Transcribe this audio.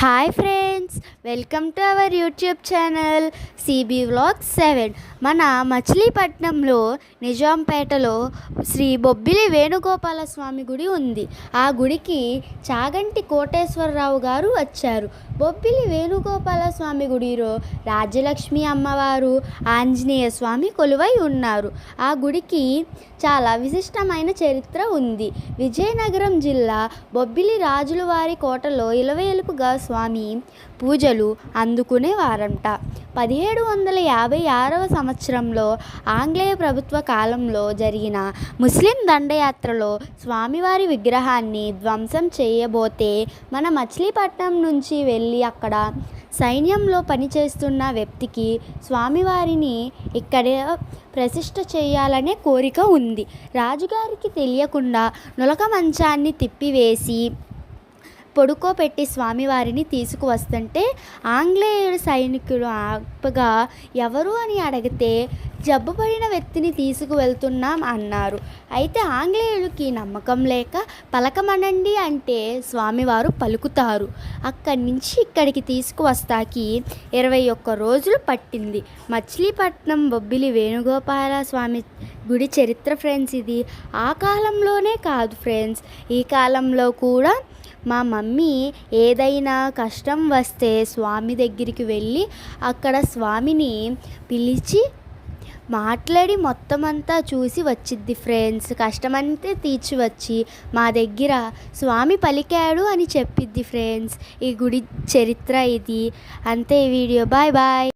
Hi friends, welcome to our YouTube channel CB vlogs 7. మన మచిలీపట్నంలో నిజాంపేటలో శ్రీ బొబ్బిలి వేణుగోపాల స్వామి గుడి ఉంది. ఆ గుడికి చాగంటి కోటేశ్వరరావు గారు వచ్చారు. బొబ్బిలి వేణుగోపాల స్వామి గుడిలో రాజ్యలక్ష్మి అమ్మవారు, ఆంజనేయ స్వామి కొలువై ఉన్నారు. ఆ గుడికి చాలా విశిష్టమైన చరిత్ర ఉంది. విజయనగరం జిల్లా బొబ్బిలి రాజుల వారి కోటలో ఇలవేలుపుగా స్వామి పూజలు అందుకునేవారంట. 1756 సంవత్సరంలో ఆంగ్లేయ ప్రభుత్వ కాలంలో జరిగిన ముస్లిం దండయాత్రలో స్వామివారి విగ్రహాన్ని ధ్వంసం చేయబోతే మన మచిలీపట్నం నుంచి వెళ్ళి అక్కడ సైన్యంలో పనిచేస్తున్న వ్యక్తికి స్వామివారిని ఇక్కడే ప్రతిష్ఠ చేయాలనే కోరిక ఉంది. రాజుగారికి తెలియకుండా నులక మంచాన్ని తిప్పివేసి పడుకోబెట్టి స్వామివారిని తీసుకువస్తుంటే ఆంగ్లేయుడు సైనికులు ఆపగా ఎవరు అని అడిగితే జబ్బుపడిన వ్యక్తిని తీసుకువెళ్తున్నాం అన్నారు. అయితే ఆంగ్లేయులకి నమ్మకం లేక పలకమనండి అంటే స్వామివారు పలుకుతారు. అక్కడి నుంచి ఇక్కడికి తీసుకువస్తాకి 21 రోజులు పట్టింది. మచిలీపట్నం బొబ్బిలి వేణుగోపాల స్వామి గుడి చరిత్ర ఫ్రెండ్స్ ఇది. ఆ కాలంలోనే కాదు ఫ్రెండ్స్, ఈ కాలంలో కూడా మా మమ్మీ ఏదైనా కష్టం వస్తే స్వామి దగ్గరికి వెళ్ళి అక్కడ స్వామిని పిలిచి మాట్లాడి మొత్తం అంతా చూసి వచ్చిద్ది ఫ్రెండ్స్. కష్టమంతా తీర్చి వచ్చి మా దగ్గర స్వామి పలికాడు అని చెప్పిద్ది ఫ్రెండ్స్. ఈ గుడి చరిత్ర ఇది. అంతే ఈ వీడియో. Bye bye.